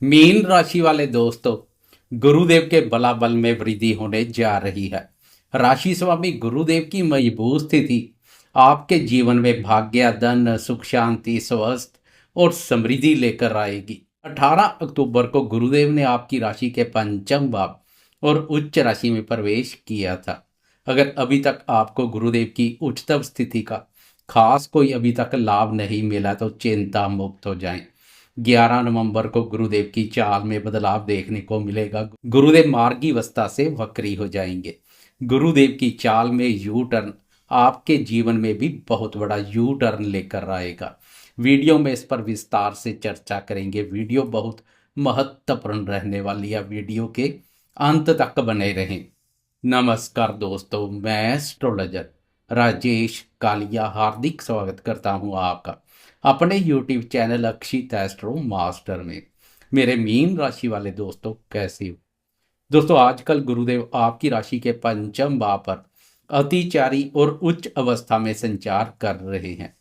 Mean राशि वाले दोस्तों, गुरुदेव के बलाबल में वृद्धि होने जा रही है। राशि स्वामी गुरुदेव की मजबूत स्थिति आपके जीवन में भाग्य, धन, सुख, शांति, स्वास्थ्य और समृद्धि लेकर आएगी। 18 अक्टूबर को गुरुदेव ने आपकी राशि के पंचम भाव और उच्च राशि में प्रवेश किया था। अगर अभी तक आपको गुरुदेव की उच्चतम स्थिति का खास कोई अभी तक लाभ नहीं मिला तो चिंता मुक्त हो जाएं। 11 नवंबर को गुरुदेव की चाल में बदलाव देखने को मिलेगा। गुरुदेव मार्गी अवस्था से वक्री हो जाएंगे। गुरुदेव की चाल में यू टर्न आपके जीवन में भी बहुत बड़ा यू टर्न लेकर आएगा। वीडियो में इस पर विस्तार से चर्चा करेंगे। वीडियो बहुत महत्वपूर्ण रहने वाली है। वीडियो के अंत तक बने रहें। नमस्कार दोस्तों, मैं एस्ट्रोलॉजर राजेश कालिया हार्दिक स्वागत करता हूं आपका अपने YouTube चैनल अक्षित एस्ट्रो मास्टर में। मेरे मीन राशि वाले दोस्तों, कैसे हो दोस्तों? आजकल गुरुदेव आपकी राशि के पंचम भाव पर अतिचारी और उच्च अवस्था में संचार कर रहे हैं।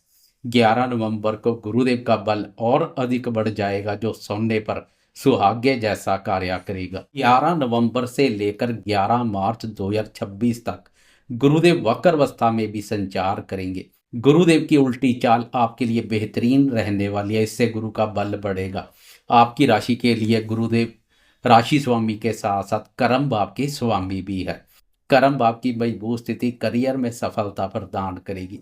11 नवंबर को गुरुदेव का बल और अधिक बढ़ जाएगा, जो सोने पर सुहागे जैसा कार्य करेगा। 11 नवंबर से लेकर 11 मार्च 2026 तक गुरुदेव वक्र अवस्था में भी संचार करेंगे। गुरुदेव की उल्टी चाल आपके लिए बेहतरीन रहने वाली है। इससे गुरु का बल बढ़ेगा। आपकी राशि के लिए गुरुदेव राशि स्वामी के साथ साथ कर्म भाव के स्वामी भी है। कर्म भाव की मजबूत स्थिति करियर में सफलता प्रदान करेगी।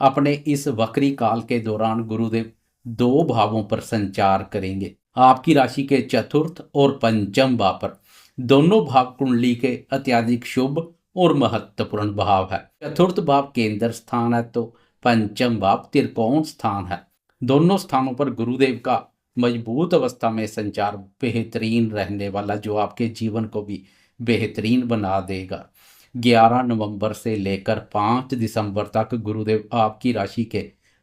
अपने इस वक्री काल के दौरान गुरुदेव दो भावों पर संचार करेंगे। आपकी राशि के चतुर्थ और पंचम भाव पर। दोनों भाव कुंडली के अत्यधिक शुभ और महत्वपूर्ण भाव है। चतुर्थ भाव केंद्र स्थान है तो पंचम भाव त्रिकोण स्थान है। दोनों स्थानों पर गुरुदेव का मजबूत अवस्था में संचार बेहतरीन रहने वाला, जो आपके जीवन को भी बेहतरीन बना देगा। 11 नवंबर से लेकर 5 दिसंबर तक गुरुदेव आपकी राशि के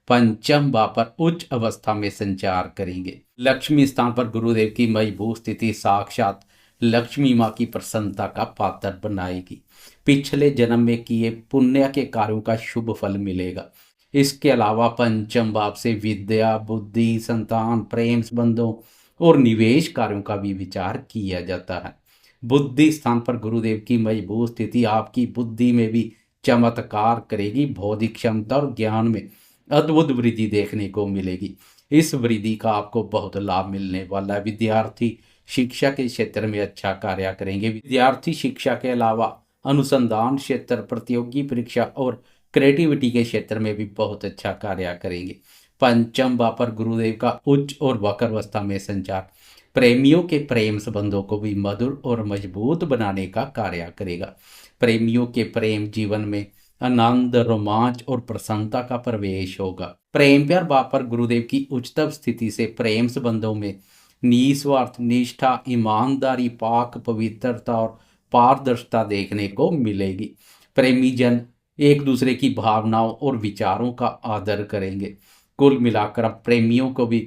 पंचम भाव पर उच्च अवस्था में संचार करेंगे। लक्ष्मी स्थान पर गुरुदेव की मजबूत स्थिति साक्षात लक्ष्मी माँ की प्रसन्नता का पात्र बनाएगी। पिछले जन्म में किए पुण्य के कार्यों का शुभ फल मिलेगा। इसके अलावा पंचम भाव से विद्या, बुद्धि, संतान, प्रेम संबंधों और निवेश कार्यों का भी विचार किया जाता है। बुद्धि स्थान पर गुरुदेव की मजबूत स्थिति आपकी बुद्धि में भी चमत्कार करेगी। बौद्धिक क्षमता और ज्ञान में अद्भुत वृद्धि देखने को मिलेगी। इस वृद्धि का आपको बहुत लाभ मिलने वाला है। विद्यार्थी शिक्षा के क्षेत्र में अच्छा कार्य करेंगे। विद्यार्थी शिक्षा के अलावा अनुसंधान क्षेत्र, प्रतियोगी परीक्षा और क्रिएटिविटी के क्षेत्र में भी बहुत अच्छा कार्य करेंगे। पंचम भाव पर गुरुदेव का उच्च और वक्र अवस्था में संचार प्रेमियों के प्रेम संबंधों को भी मधुर और मजबूत बनाने का कार्य करेगा। प्रेमियों के प्रेम जीवन में आनंद, रोमांच और प्रसन्नता का प्रवेश होगा। प्रेम प्यार भाव पर गुरुदेव की उच्चतम स्थिति से प्रेम संबंधों में निस्वार्थ निष्ठा, ईमानदारी, पाक पवित्रता और पारदर्शिता देखने को मिलेगी। प्रेमी जन एक दूसरे की भावनाओं और विचारों का आदर करेंगे। कुल मिलाकर अब प्रेमियों को भी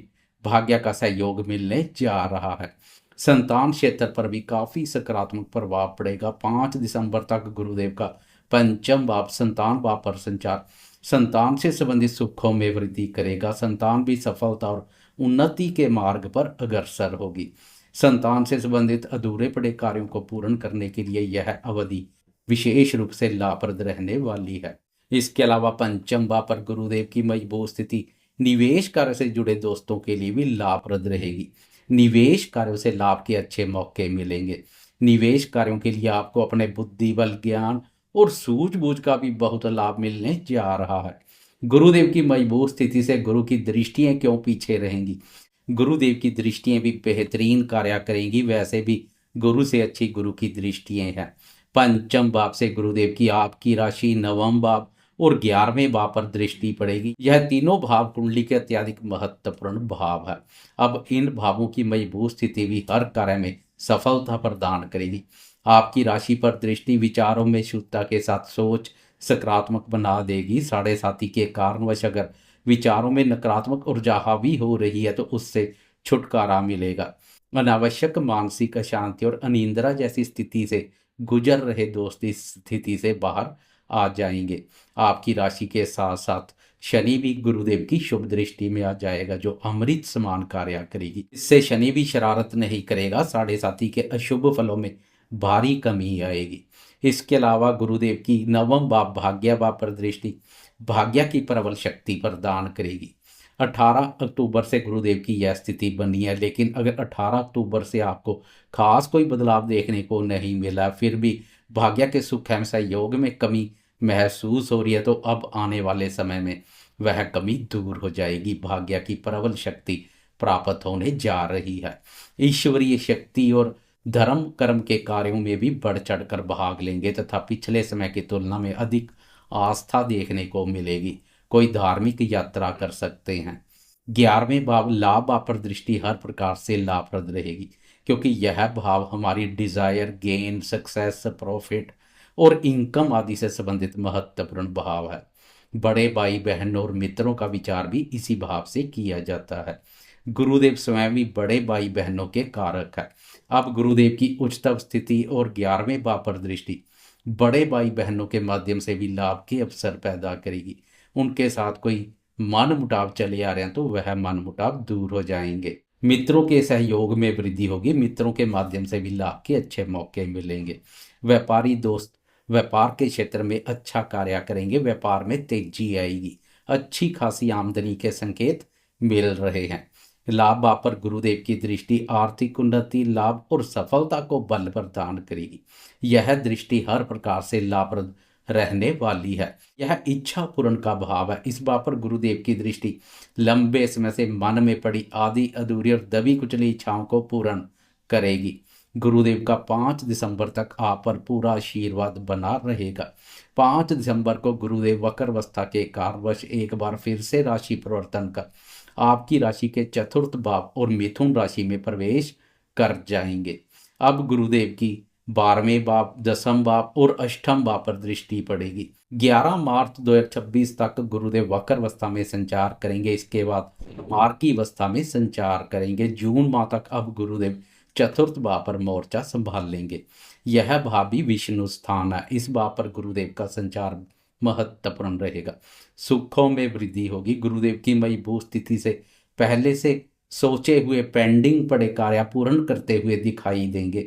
भाग्य का सहयोग मिलने जा रहा है। संतान क्षेत्र पर भी काफी सकारात्मक प्रभाव पड़ेगा। 5 दिसंबर तक गुरुदेव का पंचम भाव संतान भाव पर संचार संतान से संबंधित सुखों में वृद्धि करेगा। संतान भी सफलता और उन्नति के मार्ग पर अग्रसर होगी। संतान से संबंधित अधूरे पड़े कार्यों को पूर्ण करने के लिए यह अवधि विशेष रूप से लाभप्रद रहने वाली है। इसके अलावा पंचम भाव पर गुरुदेव की मजबूत स्थिति निवेश कार्य से जुड़े दोस्तों के लिए भी लाभप्रद रहेगी। निवेश कार्यों से लाभ के अच्छे मौके मिलेंगे। निवेश कार्यों के लिए आपको अपने बुद्धि बल, ज्ञान और सूझबूझ का भी बहुत लाभ मिलने जा रहा है। गुरुदेव की मजबूत स्थिति से गुरु की दृष्टियां क्यों पीछे रहेंगी? गुरुदेव की दृष्टियां भी बेहतरीन कार्य करेंगी। वैसे भी गुरु से अच्छी गुरु की दृष्टियां हैं। पंचम भाव से गुरुदेव की आपकी राशि, नवम भाव और 11वें भाव पर दृष्टि पड़ेगी। यह तीनों भाव कुंडली के अत्यधिक महत्वपूर्ण भाव है। अब इन भावों की मजबूत स्थिति भी हर कार्य में सफलता प्रदान करेगी। आपकी राशि पर दृष्टि विचारों में शुद्धता के साथ सोच सकारात्मक बना देगी। साढ़े साथी के कारणवश अगर विचारों में नकारात्मक ऊर्जा हावी हो रही है तो उससे छुटकारा मिलेगा। अनावश्यक मानसिक अशांति और अनिंद्रा जैसी स्थिति से गुजर रहे दोस्त इस स्थिति से बाहर आ जाएंगे। आपकी राशि के साथ साथ शनि भी गुरुदेव की शुभ दृष्टि में आ जाएगा जो अमृत समान कार्य करेगी। इससे शनि भी शरारत नहीं करेगा, साढ़े साथी के अशुभ फलों में भारी कमी आएगी। इसके अलावा गुरुदेव की नवम भाव भाग्य भाव पर दृष्टि भाग्य की प्रबल शक्ति प्रदान करेगी। 18 अक्टूबर से गुरुदेव की यह स्थिति बनी है, लेकिन अगर 18 अक्टूबर से आपको खास कोई बदलाव देखने को नहीं मिला, फिर भी भाग्य के सुख एवं सहयोग में कमी महसूस हो रही है, तो अब आने वाले समय में वह कमी दूर हो जाएगी। भाग्य की प्रबल शक्ति प्राप्त होने जा रही है। ईश्वरीय शक्ति और धर्म कर्म के कार्यों में भी बढ़ चढ़कर भाग लेंगे तथा पिछले समय की तुलना में अधिक आस्था देखने को मिलेगी। कोई धार्मिक यात्रा कर सकते हैं। 11वें भाव लाभ भाव पर दृष्टि हर प्रकार से लाभप्रद रहेगी, क्योंकि यह भाव हमारी डिजायर, गेन, सक्सेस, प्रॉफिट और इनकम आदि से संबंधित महत्वपूर्ण भाव है। बड़े भाई बहनों और मित्रों का विचार भी इसी भाव से किया जाता है। गुरुदेव स्वयं भी बड़े भाई बहनों के कारक है। अब गुरुदेव की उच्चतम स्थिति और 11वें भाव पर दृष्टि बड़े भाई बहनों के माध्यम से भी लाभ के अवसर पैदा करेगी। उनके साथ कोई मन मुटाव चले आ रहे हैं तो वह मन मुटाव दूर हो जाएंगे। मित्रों के सहयोग में वृद्धि होगी। मित्रों के माध्यम से भी लाभ के अच्छे मौके मिलेंगे। व्यापारी दोस्त व्यापार के क्षेत्र में अच्छा कार्य करेंगे। व्यापार में तेजी आएगी। अच्छी खासी आमदनी के संकेत मिल रहे हैं। लाभ भाव पर गुरुदेव की दृष्टि आर्थिक उन्नति, लाभ और सफलता को बल प्रदान करेगी। यह दृष्टि हर प्रकार से लाभप्रद रहने वाली है। यह इच्छा पूर्ण का भाव है। इस भाव पर गुरुदेव की दृष्टि लंबे समय से मन में पड़ी आदि अधूरी और दबी कुचली इच्छाओं को पूर्ण करेगी। गुरुदेव का 5 दिसंबर तक आप पर पूरा आशीर्वाद बना रहेगा। 5 दिसंबर को गुरुदेव वक्र अवस्था के कारणवश एक बार फिर से राशि परिवर्तन कर आपकी राशि के चतुर्थ भाव और मिथुन राशि में प्रवेश कर जाएंगे। अब गुरुदेव की 12वें भाव, 10वें भाव और 8वें भाव पर दृष्टि पड़ेगी। 11 मार्च 2026 तक गुरुदेव वक्र अवस्था में संचार करेंगे। इसके बाद मार्गी अवस्था में संचार करेंगे। जून माह तक अब गुरुदेव चतुर्थ भाव पर मोर्चा संभाल लेंगे। यह भाव भी विष्णु स्थान है। इस भाव पर गुरुदेव का संचार महत्वपूर्ण रहेगा। सुखों में वृद्धि होगी। गुरुदेव की मजबूत स्थिति से पहले से सोचे हुए पेंडिंग पड़े कार्य पूर्ण करते हुए दिखाई देंगे।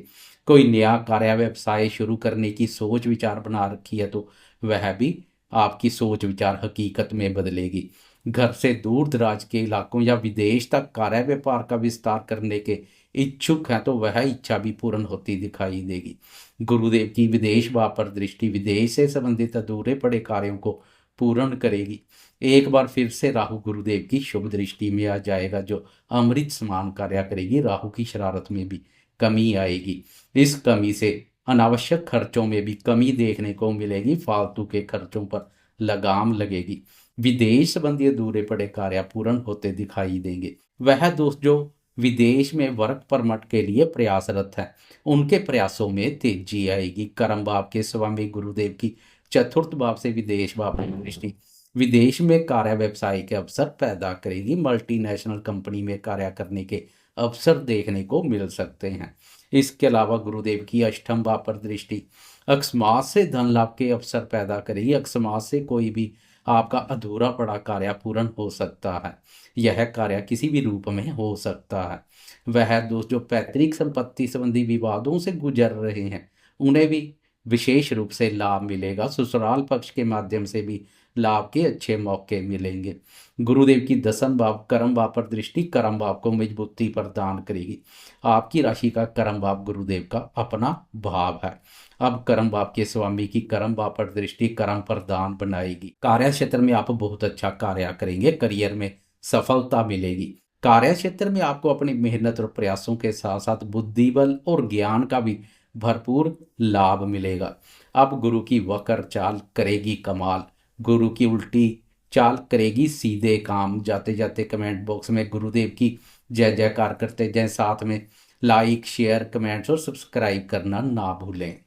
कोई नया कार्य व्यवसाय शुरू करने की सोच विचार बना रखी है तो वह भी आपकी सोच विचार हकीकत में बदलेगी। घर से दूर दराज के इलाकों या विदेश तक कार्य व्यापार का विस्तार करने के इच्छुक हैं तो वह इच्छा भी पूर्ण होती दिखाई देगी। गुरुदेव की विदेश भाव पर दृष्टि विदेश से संबंधित अधूरे पड़े कार्यों को पूर्ण करेगी। एक बार फिर से राहु गुरुदेव की शुभ दृष्टि में आ जाएगा जो अमृत समान कार्य करेगी। राहु की शरारत में भी कमी आएगी। इस कमी से अनावश्यक खर्चों में भी कमी देखने को मिलेगी। फालतू के खर्चों पर लगाम लगेगी। विदेश संबंधी अधूरे पड़े कार्य पूर्ण होते दिखाई देंगे। वह दोस्त जो विदेश में वर्क परमिट के लिए प्रयासरत है उनके प्रयासों में तेजी आएगी। कर्म भाव के स्वामी गुरुदेव की चतुर्थ भाव से विदेश भाव की दृष्टि विदेश में कार्य व्यवसाय के अवसर पैदा करेगी। मल्टीनेशनल कंपनी में कार्य करने के अवसर देखने को मिल सकते हैं। इसके अलावा गुरुदेव की अष्टम भाव पर दृष्टि अकस्मात से धन लाभ के अवसर पैदा करेगी। अकस्मात से कोई भी आपका अधूरा पड़ा कार्य पूर्ण हो सकता है। यह कार्य किसी भी रूप में हो सकता है। वह दोस्त जो पैतृक संपत्ति संबंधी विवादों से गुजर रहे हैं उन्हें भी विशेष रूप से लाभ मिलेगा। ससुराल पक्ष के माध्यम से भी लाभ के अच्छे मौके मिलेंगे। गुरुदेव की 10वें भाव कर्म भाव पर दृष्टि कर्म भाव को मजबूती प्रदान करेगी। आपकी राशि का कर्म भाव गुरुदेव का अपना भाव है। अब कर्म भाव के स्वामी की कर्म भाव पर दृष्टि कर्म प्रदान बनाएगी। कार्य क्षेत्र में आप बहुत अच्छा कार्य करेंगे। करियर में सफलता मिलेगी। कार्य क्षेत्र में आपको अपनी मेहनत और प्रयासों के साथ साथ बुद्धि बल और ज्ञान का भी भरपूर लाभ मिलेगा। अब गुरु की वक्र चाल करेगी कमाल। गुरु की उल्टी चाल करेगी सीधे काम। जाते जाते कमेंट बॉक्स में गुरुदेव की जय जयकार करते जाएं। साथ में लाइक शेयर कमेंट्स और सब्सक्राइब करना ना भूलें।